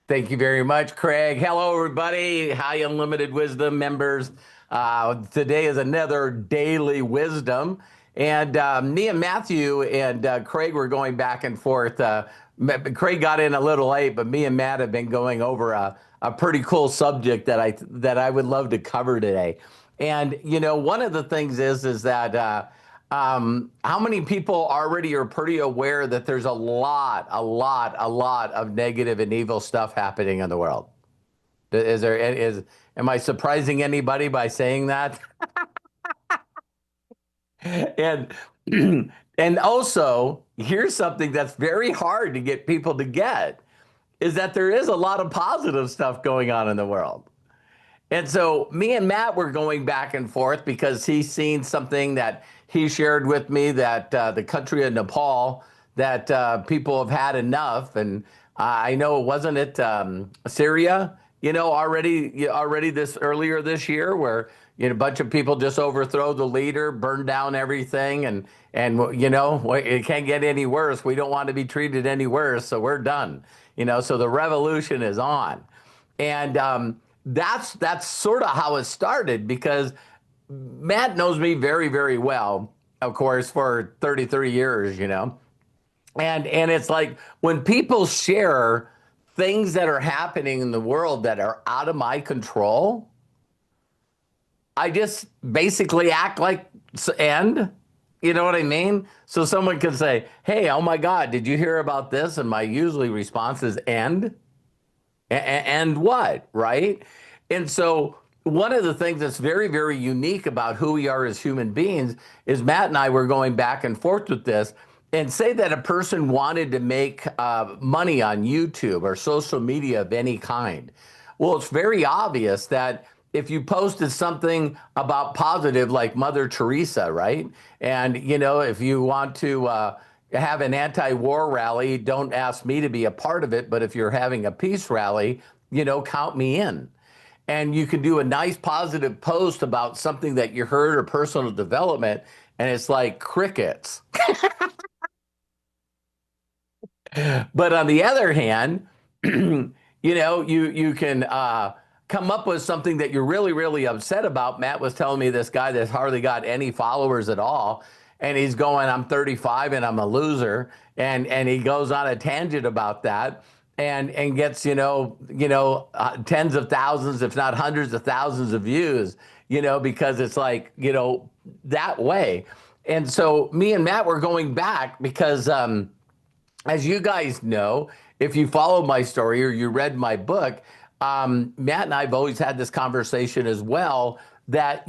Thank you very much, Craig. Hello, everybody. High Unlimited Wisdom members. Today is another daily wisdom. And me and Matthew and Craig were going back and forth. Craig got in a little late, but me and Matt have been going over a pretty cool subject that I would love to cover today. And one of the things is that how many people already are pretty aware that there's a lot of negative and evil stuff happening in the world? Am I surprising anybody by saying that? And and also, here's something that's very hard to get people to get is that there is a lot of positive stuff going on in the world. And so me and Matt were going back and forth because he's seen something that he shared with me that the country of Nepal, that people have had enough. And I know, wasn't it Syria, already this earlier this year where, a bunch of people just overthrow the leader, burn down everything. And it can't get any worse. We don't want to be treated any worse. So we're done, so the revolution is on. And that's sort of how it started because Matt knows me very, very well, of course, for 33 years, And it's like when people share things that are happening in the world that are out of my control, I just basically act like and you know what I mean? So someone can say, "Hey, oh my God, did you hear about this?" And my usually response is and what, right? And so one of the things that's very, very unique about who we are as human beings is Matt and I were going back and forth with this. And say that a person wanted to make money on YouTube or social media of any kind. Well, it's very obvious that if you posted something about positive, like Mother Teresa, right? And, if you want to have an anti-war rally, don't ask me to be a part of it. But if you're having a peace rally, count me in. And you can do a nice positive post about something that you heard or personal development, and it's like crickets. But on the other hand, you can come up with something that you're really, really upset about. Matt was telling me this guy that's hardly got any followers at all, and he's going, "I'm 35 and I'm a loser," and he goes on a tangent about that. And gets tens of thousands, if not hundreds of thousands of views, because it's like that way. And so me and Matt were going back because as you guys know, if you follow my story or you read my book, Matt and I have always had this conversation as well that,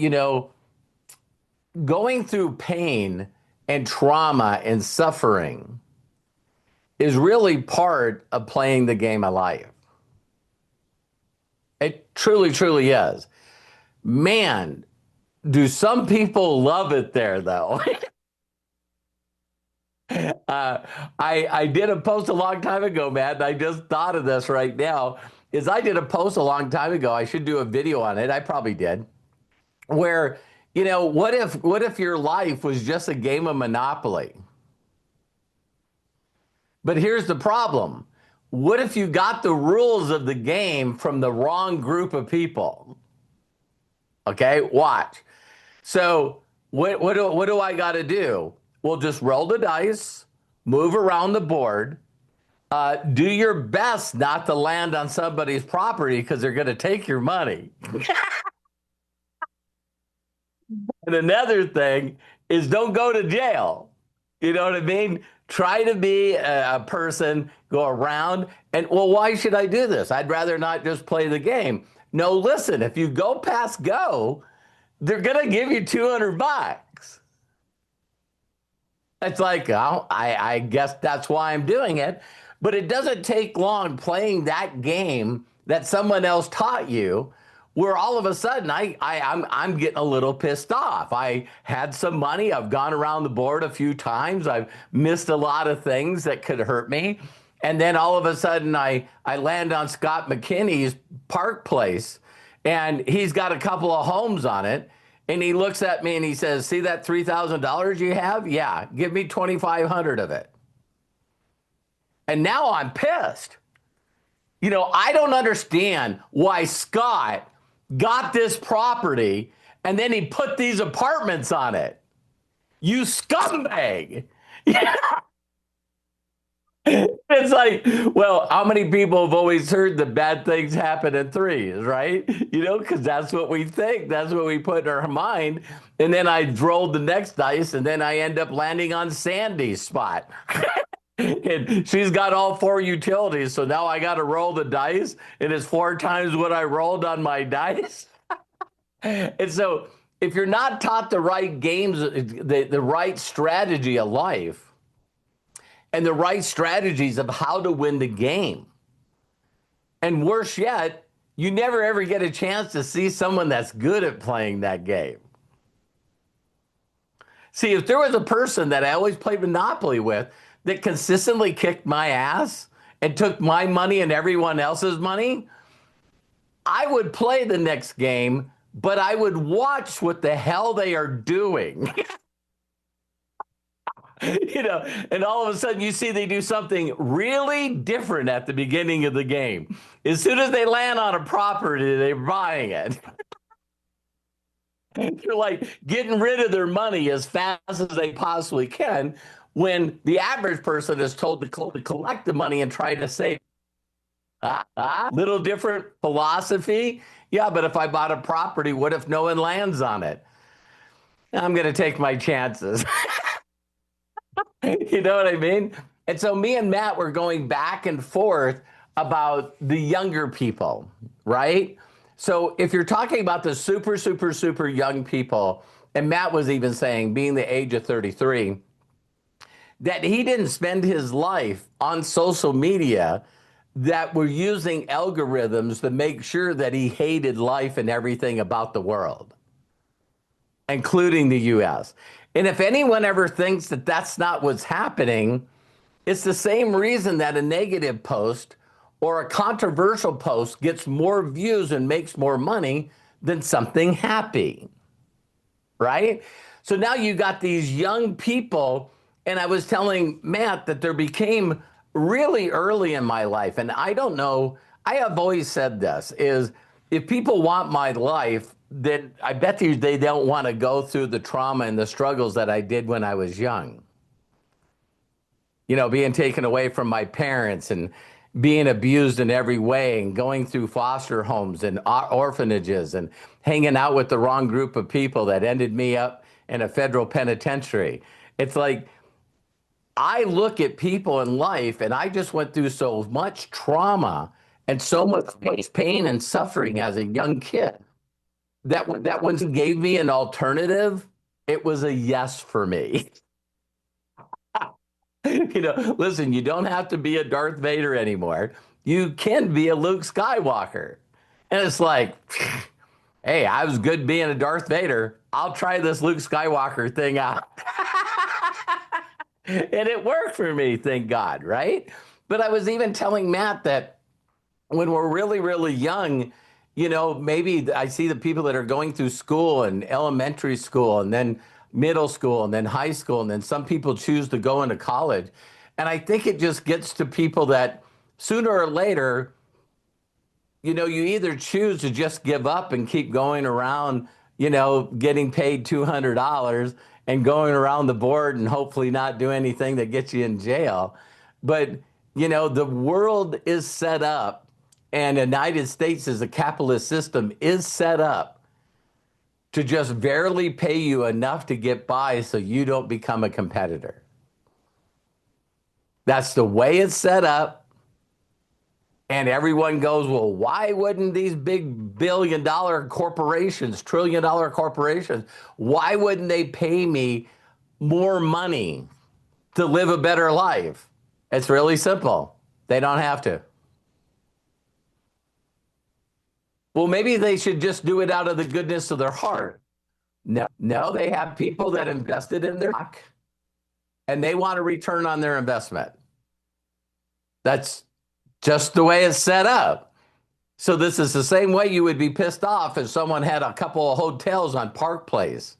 going through pain and trauma and suffering is really part of playing the game of life. It truly, truly is. Man, do some people love it there, though. I did a post a long time ago, Matt, and I just thought of this right now. Is I did a post a long time ago. I should do a video on it. I probably did. Where, what if your life was just a game of Monopoly? But here's the problem. What if you got the rules of the game from the wrong group of people? Okay, watch. So what do I got to do? Well, just roll the dice, move around the board, do your best not to land on somebody's property because they're going to take your money. And another thing is don't go to jail. You know what I mean? Try to be a person, go around, and well, why should I do this? I'd rather not just play the game. No, listen, if you go past go, they're going to give you $200. It's like, oh, I guess that's why I'm doing it. But it doesn't take long playing that game that someone else taught you, where all of a sudden I'm getting a little pissed off. I had some money. I've gone around the board a few times. I've missed a lot of things that could hurt me. And then all of a sudden I land on Scott McKinney's Park Place, and he's got a couple of homes on it. And he looks at me and he says, "See that $3,000 you have? Yeah, give me 2,500 of it." And now I'm pissed. I don't understand why Scott got this property and then he put these apartments on it. You scumbag. It's like, well, how many people have always heard that bad things happen in threes, right? Because that's what we think. That's what we put in our mind. And then I rolled the next dice, and then I end up landing on Sandy's spot. And she's got all four utilities. So now I got to roll the dice, and it's four times what I rolled on my dice. And so if you're not taught the right games, the right strategy of life, and the right strategies of how to win the game. And worse yet, you never ever get a chance to see someone that's good at playing that game. See, if there was a person that I always played Monopoly with that consistently kicked my ass and took my money and everyone else's money, I would play the next game, but I would watch what the hell they are doing. And all of a sudden you see they do something really different at the beginning of the game. As soon as they land on a property, they're buying it. They're like getting rid of their money as fast as they possibly can when the average person is told to collect the money and try to save. Little different philosophy. Yeah, but if I bought a property, what if no one lands on it? I'm going to take my chances. You know what I mean? And so me and Matt were going back and forth about the younger people, right? So if you're talking about the super, super, super young people, and Matt was even saying, being the age of 33, that he didn't spend his life on social media that were using algorithms to make sure that he hated life and everything about the world, including the US. And if anyone ever thinks that that's not what's happening, it's the same reason that a negative post or a controversial post gets more views and makes more money than something happy, right? So now you got these young people, and I was telling Matt that there became really early in my life, and I don't know, I have always said this, is if people want my life, then I bet you they don't want to go through the trauma and the struggles that I did when I was young. Being taken away from my parents and being abused in every way and going through foster homes and orphanages and hanging out with the wrong group of people that ended me up in a federal penitentiary. It's like, I look at people in life and I just went through so much trauma and so much pain and suffering as a young kid that when he gave me an alternative, it was a yes for me. Listen, you don't have to be a Darth Vader anymore. You can be a Luke Skywalker. And it's like, hey, I was good being a Darth Vader. I'll try this Luke Skywalker thing out. And it worked for me, thank God, right? But I was even telling Matt that when we're really, really young, maybe I see the people that are going through school and elementary school and then middle school and then high school, and then some people choose to go into college. And I think it just gets to people that sooner or later, you either choose to just give up and keep going around, getting paid $200 and going around the board and hopefully not do anything that gets you in jail. But, the world is set up, and the United States as a capitalist system is set up to just barely pay you enough to get by so you don't become a competitor. That's the way it's set up. And everyone goes, well, why wouldn't these big billion-dollar corporations, trillion-dollar corporations, why wouldn't they pay me more money to live a better life? It's really simple. They don't have to. Well, maybe they should just do it out of the goodness of their heart. No, they have people that invested in their stock and they want a return on their investment. That's just the way it's set up. So this is the same way you would be pissed off if someone had a couple of hotels on Park Place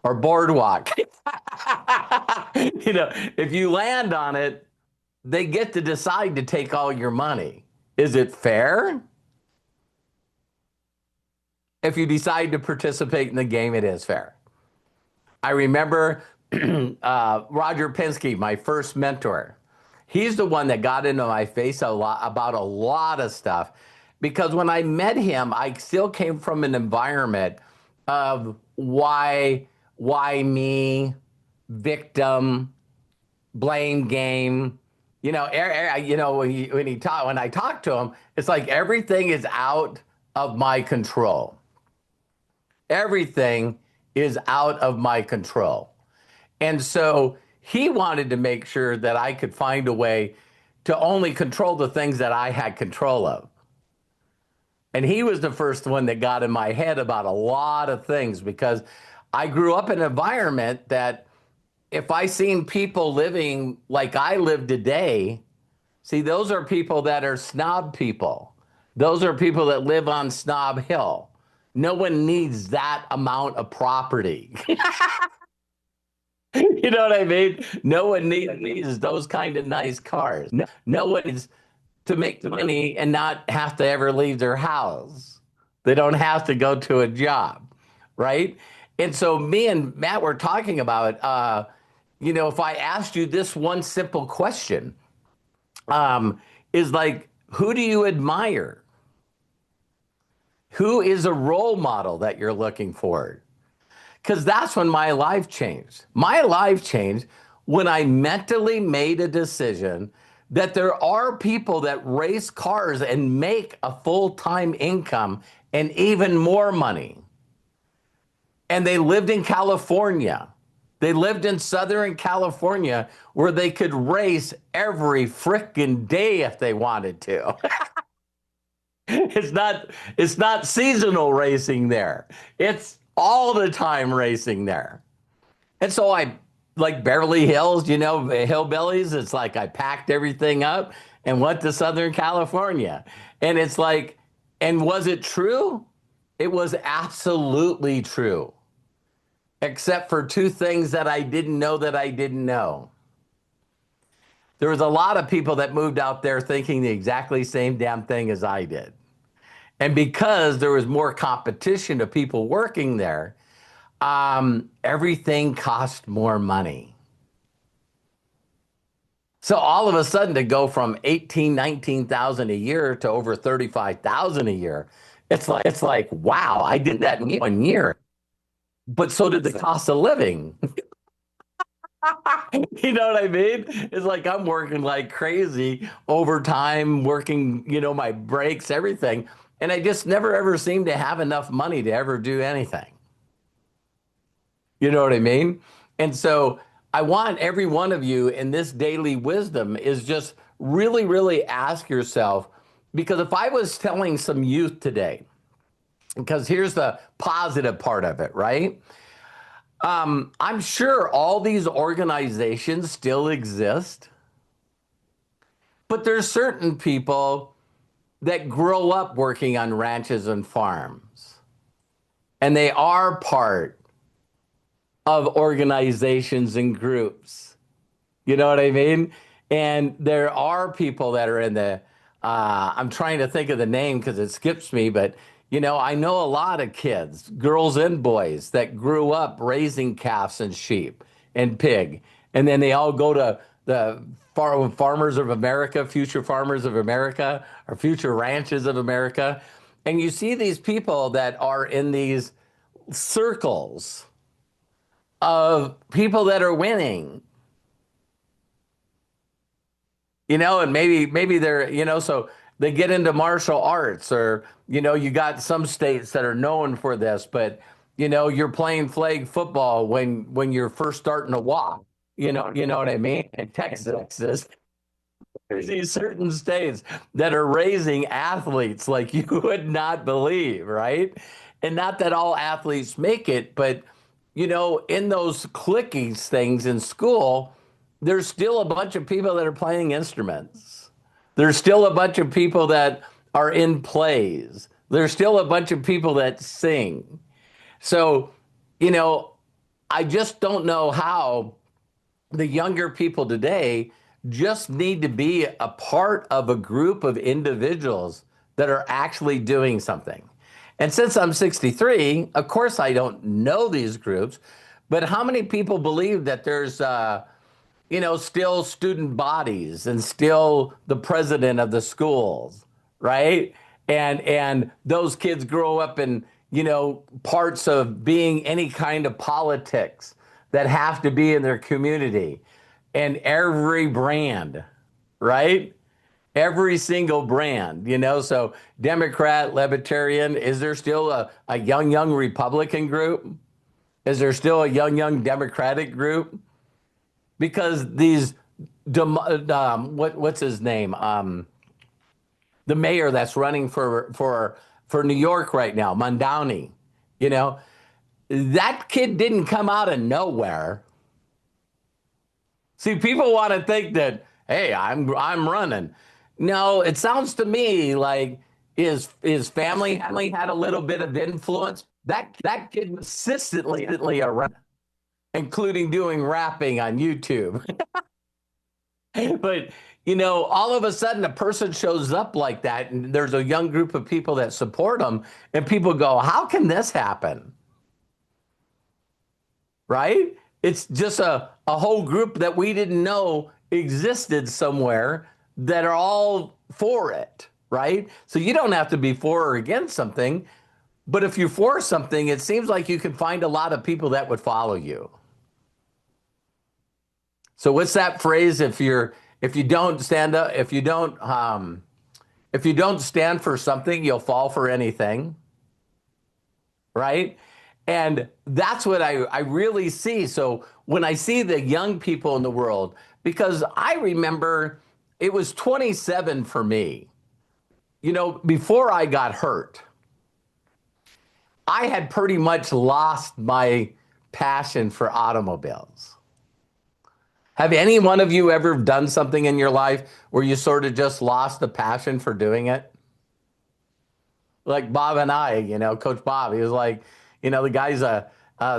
or Boardwalk. If you land on it, they get to decide to take all your money. Is it fair? If you decide to participate in the game, it is fair. I remember Roger Penske, my first mentor. He's the one that got into my face a lot about a lot of stuff because when I met him, I still came from an environment of why me, victim, blame game. When I talk to him, it's like everything is out of my control. Everything is out of my control. And so he wanted to make sure that I could find a way to only control the things that I had control of. And he was the first one that got in my head about a lot of things because I grew up in an environment that if I seen people living like I live today, see, those are people that are snob people. Those are people that live on Snob Hill. No one needs that amount of property. You know what I mean? No one needs those kind of nice cars. No one needs to make the money and not have to ever leave their house. They don't have to go to a job, right? And so me and Matt were talking about, if I asked you this one simple question, is like, who do you admire? Who is a role model that you're looking for? Because that's when my life changed. My life changed when I mentally made a decision that there are people that race cars and make a full time income and even more money. And they lived in California. They lived in Southern California where they could race every freaking day if they wanted to. It's not seasonal racing there. It's all the time racing there. And so I like Beverly Hills, hillbillies. It's like I packed everything up and went to Southern California. And it's like, and was it true? It was absolutely true. Except for two things that I didn't know that I didn't know. There was a lot of people that moved out there thinking the exactly same damn thing as I did. And because there was more competition of people working there, everything cost more money. So all of a sudden to go from 18, 19,000 a year to over 35,000 a year, it's like, wow, I did that in 1 year. But so did the cost of living. You know what I mean? It's like I'm working like crazy overtime, working, my breaks, everything. And I just never ever seem to have enough money to ever do anything. You know what I mean? And so I want every one of you in this daily wisdom is just really, really ask yourself, because if I was telling some youth today, because here's the positive part of it, right? I'm sure all these organizations still exist, but there's certain people that grow up working on ranches and farms, and they are part of organizations and groups. You know what I mean? And there are people that are in I'm trying to think of the name because it skips me, but I know a lot of kids, girls and boys, that grew up raising calves and sheep and pig. And then they all go to the Farmers of America, Future Farmers of America, or Future Ranches of America. And you see these people that are in these circles of people that are winning, and maybe they're, so they get into martial arts, or you got some states that are known for this, but you're playing flag football when you're first starting to walk. You know what I mean? In Texas, there's these certain states that are raising athletes like you would not believe, right? And not that all athletes make it, but in those clickies things in school, there's still a bunch of people that are playing instruments. There's still a bunch of people that are in plays. There's still a bunch of people that sing. So, you know, I just don't know how the younger people today just need to be a part of a group of individuals that are actually doing something. And since I'm 63, of course, I don't know these groups, but how many people believe that there's, still student bodies and still the president of the schools, right? And those kids grow up in, parts of being any kind of politics that have to be in their community and every brand, right? Every single brand, so Democrat, Libertarian, is there still a young Republican group? Is there still a young Democratic group? Because these, what's his name? The mayor that's running for New York right now, Mondani, you know, that kid didn't come out of nowhere. See, people want to think that, hey, I'm running. No, it sounds to me like his family had a little bit of influence. That kid was consistently around, including doing rapping on YouTube. But all of a sudden a person shows up like that, and there's a young group of people that support them, and people go, "How can this happen?" Right? It's just a whole group that we didn't know existed somewhere that are all for it, right? So you don't have to be for or against something, but if you're for something, it seems like you can find a lot of people that would follow you. So what's that phrase? If you don't stand up, if you don't stand for something, you'll fall for anything, right? And that's what I really see. So when I see the young people in the world, because I remember it was 27 for me, before I got hurt, I had pretty much lost my passion for automobiles. Have any one of you ever done something in your life where you sort of just lost the passion for doing it? Like Bob and I, Coach Bob, he was like, the guy's a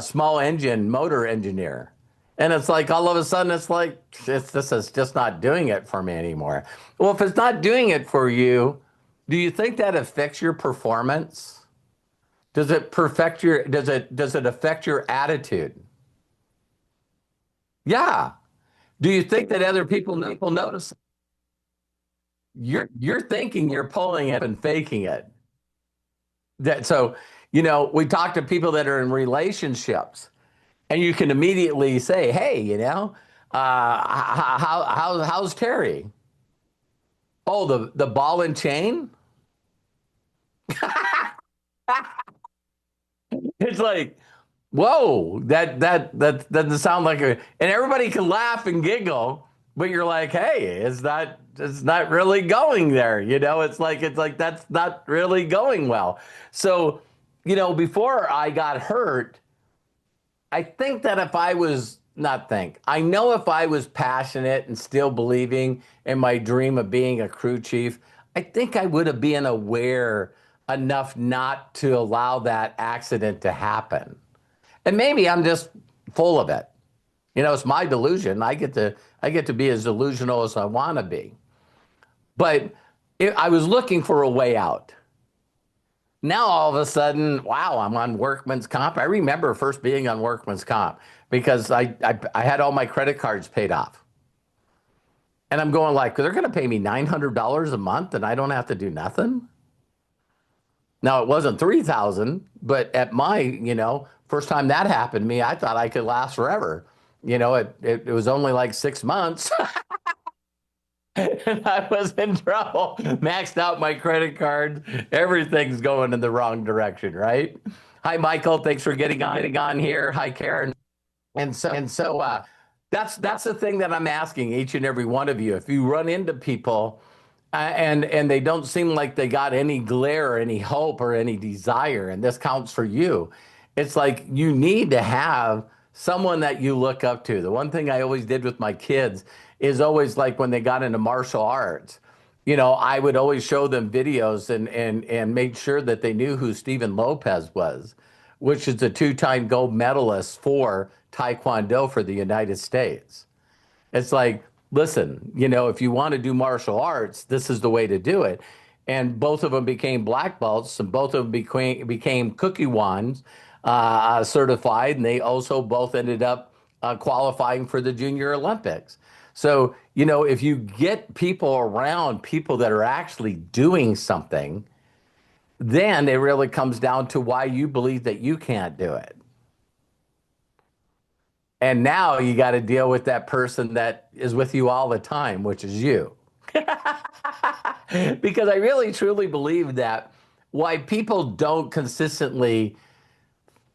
small engine motor engineer. And it's like all of a sudden, it's like, this is just not doing it for me anymore. Well, if it's not doing it for you, do you think that affects your performance? Does it affect your attitude? Yeah. Do you think that other people notice? You're thinking you're pulling it and faking it. So, we talk to people that are in relationships, and you can immediately say, "Hey, how's Terry? Oh, the ball and chain." It's like, whoa, that doesn't sound like a, and everybody can laugh and giggle, but you're like, hey, it's not really going there. It's like that's not really going well. So, before I got hurt, I think that if I was not think, I know if I was passionate and still believing in my dream of being a crew chief, I think I would have been aware enough not to allow that accident to happen. And maybe I'm just full of it. It's my delusion. I get to be as delusional as I want to be. But I was looking for a way out. Now all of a sudden, wow, I'm on workman's comp. I remember first being on workman's comp because I had all my credit cards paid off. And I'm going like, they're going to pay me $900 a month and I don't have to do nothing. Now it wasn't 3,000, but at my, first time that happened to me, I thought I could last forever. It was only like 6 months. And I was in trouble. Maxed out my credit card. Everything's going in the wrong direction, right? Hi, Michael. Thanks for getting on here. Hi, Karen. And so that's the thing that I'm asking each and every one of you. If you run into people and they don't seem like they got any glare or any hope or any desire, and this counts for you, it's like you need to have someone that you look up to. The one thing I always did with my kids is always like when they got into martial arts, I would always show them videos and make sure that they knew who Stephen Lopez was, which is a two-time gold medalist for Taekwondo for the United States. It's like listen, if you want to do martial arts, this is the way to do it. And both of them became black belts, and both of them became cookie wands certified, and they also both ended up qualifying for the Junior Olympics. So, if you get people around people that are actually doing something, then it really comes down to why you believe that you can't do it. And now you got to deal with that person that is with you all the time, which is you. Because I really truly believe that why people don't consistently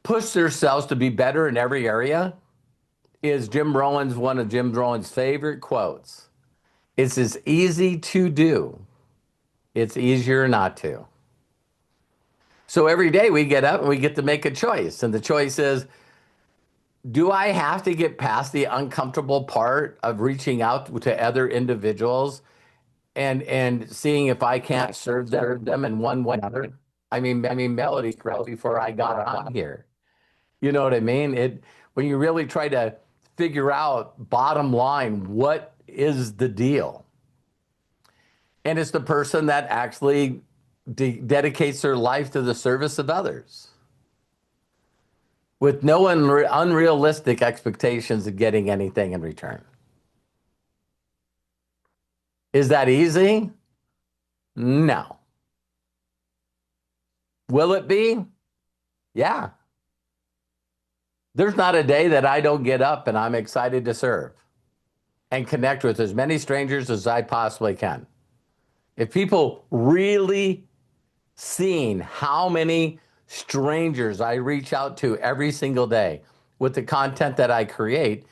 push themselves to be better in every area is one of Jim Rohn's favorite quotes. It's as easy to do. It's easier not to. So every day we get up and we get to make a choice. And the choice is, do I have to get past the uncomfortable part of reaching out to other individuals and seeing if I can't serve them in one way or another? I mean, Melody correct before I got on here. You know what I mean? When you really try to figure out bottom line, what is the deal? And it's the person that actually dedicates their life to the service of others with no unrealistic expectations of getting anything in return. Is that easy? No. Will it be? Yeah. There's not a day that I don't get up and I'm excited to serve and connect with as many strangers as I possibly can. If people really seen how many strangers I reach out to every single day with the content that I create,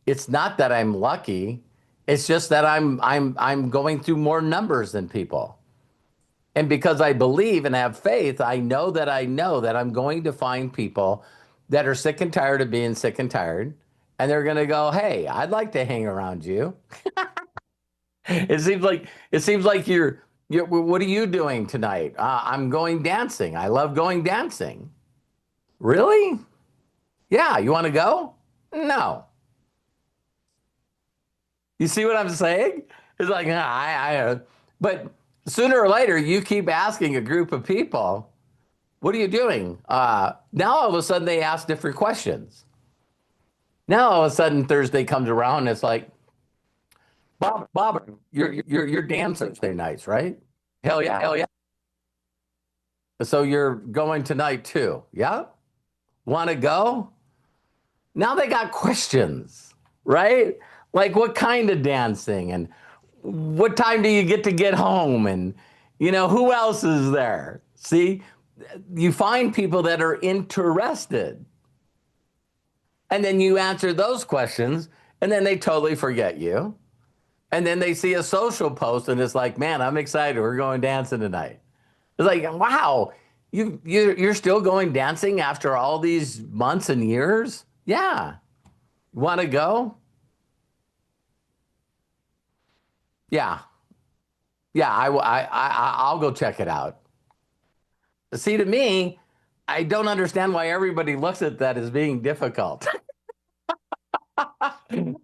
it's not that I'm lucky. It's just that I'm going through more numbers than people. And because I believe and have faith, I know that I'm going to find people that are sick and tired of being sick and tired. And they're going to go, hey, I'd like to hang around you. It seems like what are you doing tonight? I'm going dancing. I love going dancing. Really? Yeah. You want to go? No. You see what I'm saying? It's like, but sooner or later, you keep asking a group of people, what are you doing? Now all of a sudden they ask different questions. Now all of a sudden Thursday comes around and it's like, Bob, you're dancing Thursday nights, right? Hell yeah, hell yeah. So you're going tonight too, yeah? Want to go? Now they got questions, right? Like what kind of dancing and what time do you get home and who else is there? See, you find people that are interested and then you answer those questions and then they totally forget you. And then they see a social post and it's like, man, I'm excited. We're going dancing tonight. It's like, wow, you're still going dancing after all these months and years? Yeah. Want to go? Yeah. Yeah, I'll go check it out. See, to me, I don't understand why everybody looks at that as being difficult.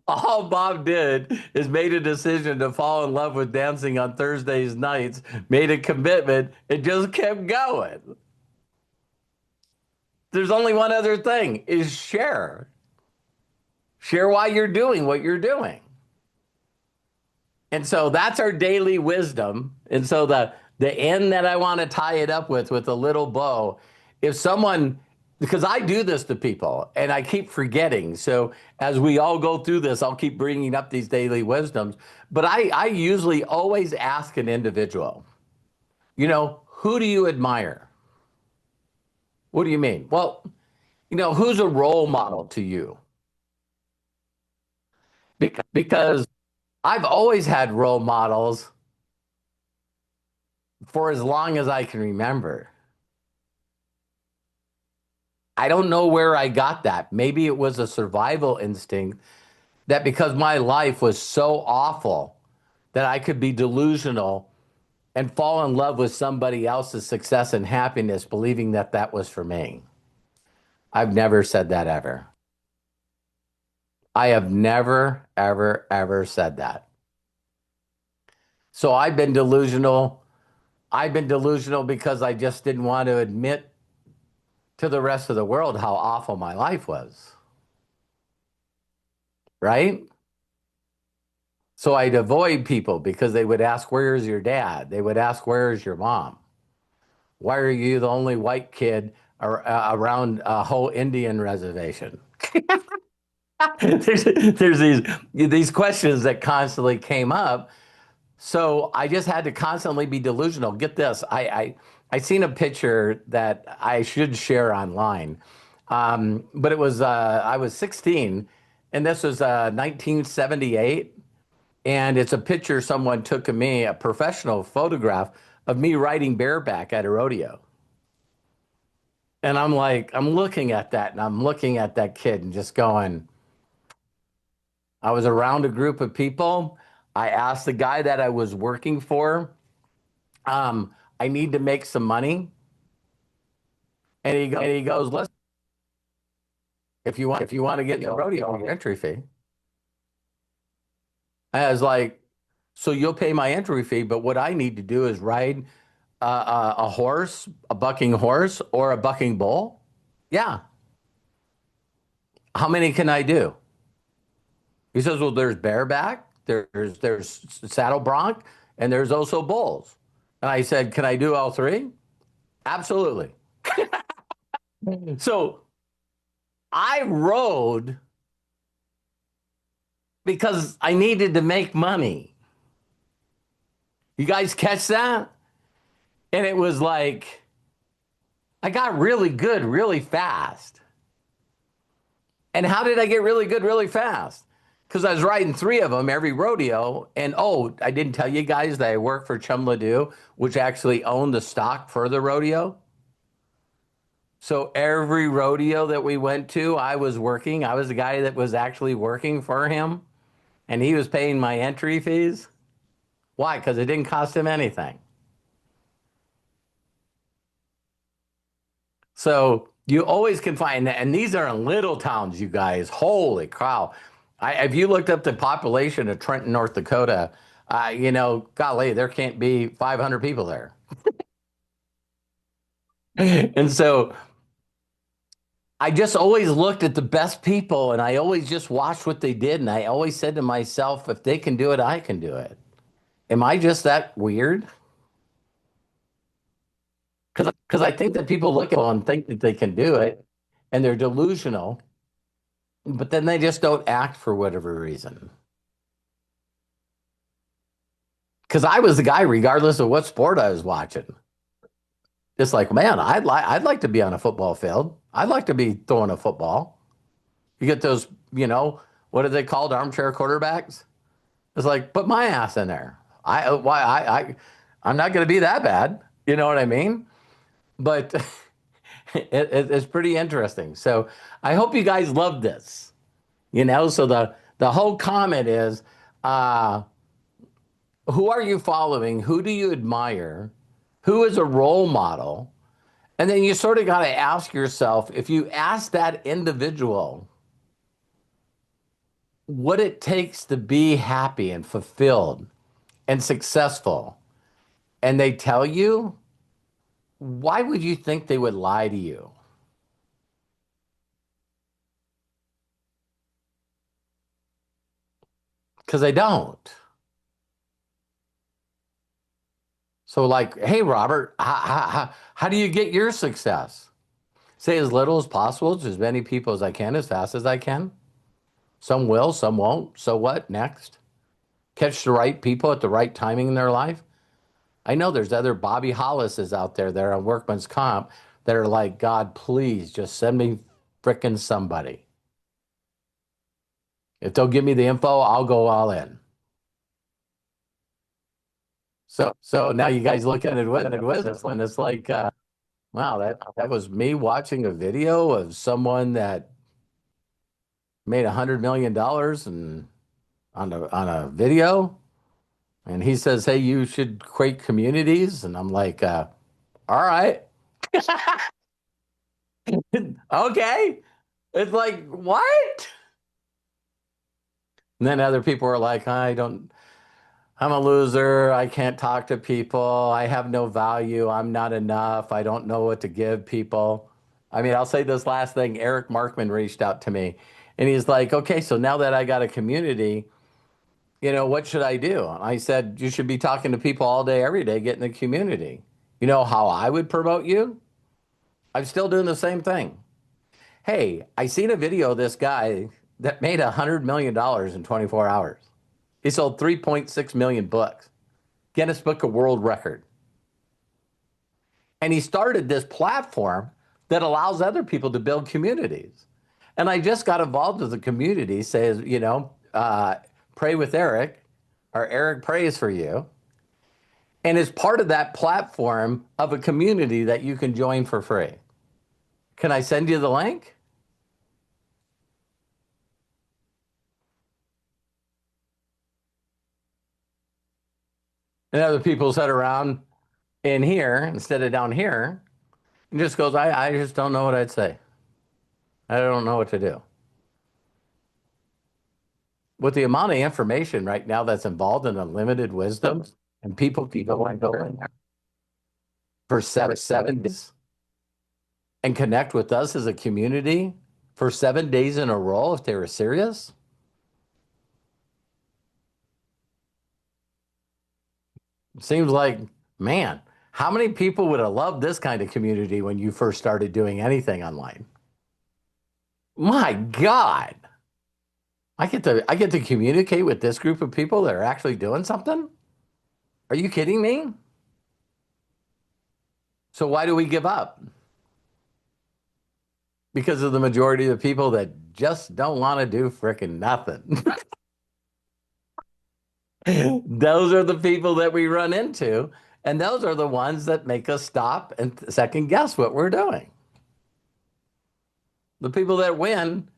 All Bob did is made a decision to fall in love with dancing on Thursdays nights, made a commitment, and just kept going. There's only one other thing is share. Share why you're doing what you're doing. And so that's our daily wisdom. And so the end that I want to tie it up with a little bow, if someone, because I do this to people and I keep forgetting. So as we all go through this, I'll keep bringing up these daily wisdoms. But I usually always ask an individual, who do you admire? What do you mean? Well, who's a role model to you? Because I've always had role models for as long as I can remember. I don't know where I got that. Maybe it was a survival instinct that because my life was so awful that I could be delusional and fall in love with somebody else's success and happiness, believing that that was for me. I've never said that ever. I have never, ever, ever said that. So I've been delusional. I've been delusional because I just didn't want to admit to the rest of the world how awful my life was, right? So I'd avoid people because they would ask, "Where's your dad?" They would ask, "Where's your mom? Why are you the only white kid around a whole Indian reservation?" there's these questions that constantly came up. So I just had to constantly be delusional. Get this, I seen a picture that I should share online, but it was I was 16, and this was 1978, and it's a picture someone took of me, a professional photograph of me riding bareback at a rodeo. And I'm like, I'm looking at that, and I'm looking at that kid, and just going, I was around a group of people. I asked the guy that I was working for, I need to make some money. And he goes, listen, if you want to get in the rodeo, your entry fee. I was like, so you'll pay my entry fee, but what I need to do is ride a horse, a bucking horse, or a bucking bull. Yeah. How many can I do? He says, well, there's bareback, there's saddle bronc, and there's also bulls. And I said, can I do all three? Absolutely. So I rode because I needed to make money. You guys catch that? And it was like, I got really good really fast. And how did I get really good really fast? Because I was riding three of them every rodeo. And oh, I didn't tell you guys that I work for Chum Ladue, which actually owned the stock for the rodeo. So every rodeo that we went to, I was working. I was the guy that was actually working for him, and he was paying my entry fees. Why? Because it didn't cost him anything. So you always can find that. And these are in little towns, you guys. Holy cow. If you looked up the population of Trenton, North Dakota, golly, there can't be 500 people there. And so I just always looked at the best people, and I always just watched what they did. And I always said to myself, if they can do it, I can do it. Am I just that weird? Because I think that people look at people and think that they can do it, and they're delusional, but then they just don't act for whatever reason. Because I was the guy, regardless of what sport I was watching. It's like, man, I'd like to be on a football field. I'd like to be throwing a football. You get those, what are they called? Armchair quarterbacks. It's like, put my ass in there. I'm not going to be that bad. You know what I mean? But it's pretty interesting. So I hope you guys love this. So the whole comment is, uh, who are you following? Who do you admire? Who is a role model? And then you sort of got to ask yourself, if you ask that individual what it takes to be happy and fulfilled and successful, and they tell you, why would you think they would lie to you? Because they don't. So, like, hey, Robert, how do you get your success? Say as little as possible to as many people as I can, as fast as I can. Some will, some won't. So what? Next. Catch the right people at the right timing in their life. I know there's other Bobby Hollises out there that are on workman's comp that are like, God, please just send me frickin' somebody. If they'll give me the info, I'll go all in. So now you guys look at it with this one. It's like, wow, that was me watching a video of someone that made $100 million and on a video, and he says, "Hey, you should create communities," and I'm like, "All right, okay." It's like, what? And then other people are like, I'm a loser. I can't talk to people. I have no value. I'm not enough. I don't know what to give people. I mean, I'll say this last thing. Eric Markman reached out to me and he's like, okay, so now that I got a community, what should I do? And I said, you should be talking to people all day, every day, get in the community. You know how I would promote you? I'm still doing the same thing. Hey, I seen a video of this guy that made $100 million in 24 hours. He sold 3.6 million books, Guinness Book of World Record. And he started this platform that allows other people to build communities. And I just got involved with the community, says, pray with Eric, or Eric prays for you. And it's part of that platform of a community that you can join for free. Can I send you the link? And other people sit around in here instead of down here and just goes, I just don't know what I'd say. I don't know what to do. With the amount of information right now that's involved in unlimited wisdom, and people keep going for seven days and connect with us as a community for 7 days in a row if they were serious. It seems like, man, how many people would have loved this kind of community when you first started doing anything online? My God. I get to communicate with this group of people that are actually doing something? Are you kidding me? So why do we give up? Because of the majority of the people that just don't want to do frickin' nothing. Those are the people that we run into, and those are the ones that make us stop and second guess what we're doing. The people that win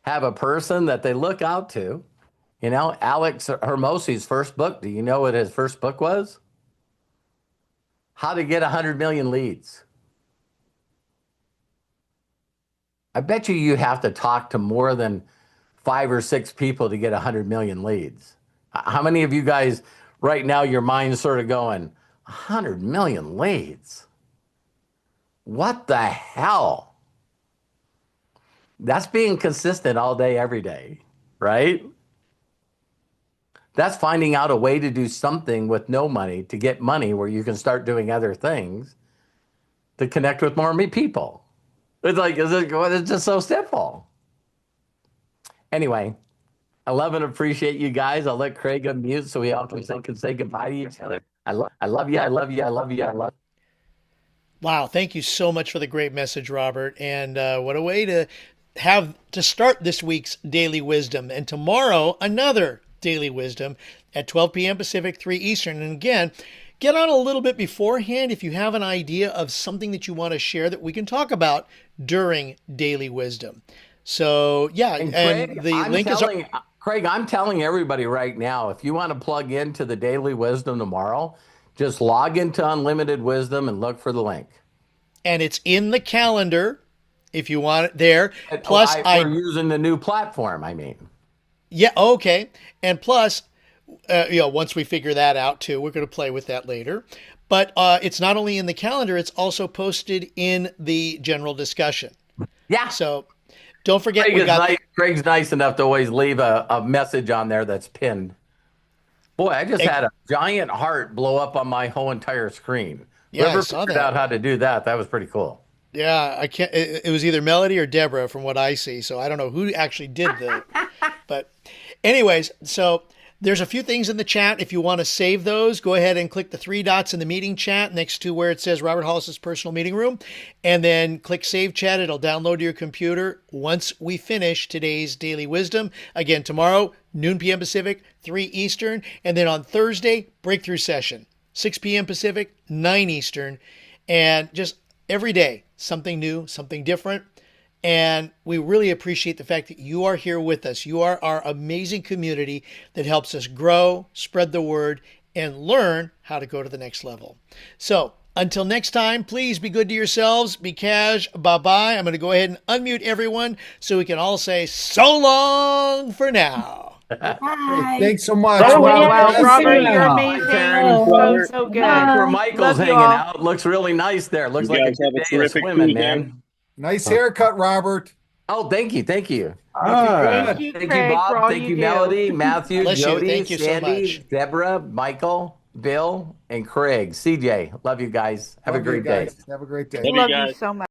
have a person that they look out to. Alex Hermosi's first book, do you know what his first book was? How to Get 100 Million Leads. I bet you have to talk to more than 5 or 6 people to get 100 million leads. How many of you guys right now, your mind's sort of going, 100 million leads? What the hell? That's being consistent all day, every day, right? That's finding out a way to do something with no money to get money where you can start doing other things to connect with more people. It's just so simple. Anyway, I love and appreciate you guys. I'll let Craig unmute so we all can say goodbye to each other. I love you. I love you. I love you. I love you. Wow, thank you so much for the great message, Robert. And what a way to have to start this week's Daily Wisdom. And tomorrow, another Daily Wisdom at 12 p.m. Pacific, 3 Eastern. And again, get on a little bit beforehand if you have an idea of something that you want to share that we can talk about during Daily Wisdom. So, yeah, and Craig, the link is... Craig, I'm telling everybody right now, if you want to plug into the Daily Wisdom tomorrow, just log into Unlimited Wisdom and look for the link. And it's in the calendar if you want it there. Plus, we're using the new platform, I mean. Yeah, okay. And plus, once we figure that out too, we're going to play with that later. But it's not only in the calendar, it's also posted in the general discussion. Yeah. So don't forget, Craig's nice enough to always leave a message on there that's pinned. Boy, I just had a giant heart blow up on my whole entire screen. Yeah, Whoever I saw figured that. out how to do that, that was pretty cool. Yeah, I can't. It was either Melody or Deborah from what I see. So I don't know who actually did but anyways, so there's a few things in the chat. If you want to save those, go ahead and click the 3 dots in the meeting chat next to where it says Robert Hollis's personal meeting room, and then click Save Chat. It'll download to your computer once we finish today's Daily Wisdom. Again, tomorrow, noon p.m. Pacific, 3 Eastern, and then on Thursday, breakthrough session, 6 p.m. Pacific, 9 Eastern, and just every day, something new, something different. And we really appreciate the fact that you are here with us. You are our amazing community that helps us grow, spread the word, and learn how to go to the next level. So until next time, please be good to yourselves. Be cash. Bye-bye. I'm going to go ahead and unmute everyone so we can all say so long for now. Bye. Thanks so much. Oh, Wow, wow, guys. Robert, you're Bye, amazing. Karen. So, so good. That's where Michael's Love you hanging all. out. Looks really nice there. Looks You like a guys have good a day of terrific swimming, Tuesday. man. Nice haircut, Robert. Oh, thank you. Thank you. Thank you, Thank you, Craig, for Bob. all Thank you you, do. Melody, Matthew, Bless you. Jody, Thank you so Sandy, much. Deborah, Michael, Bill, and Craig. CJ, love you guys. Have a Love you great day. guys. Have a great day. Love you Love you guys. so much.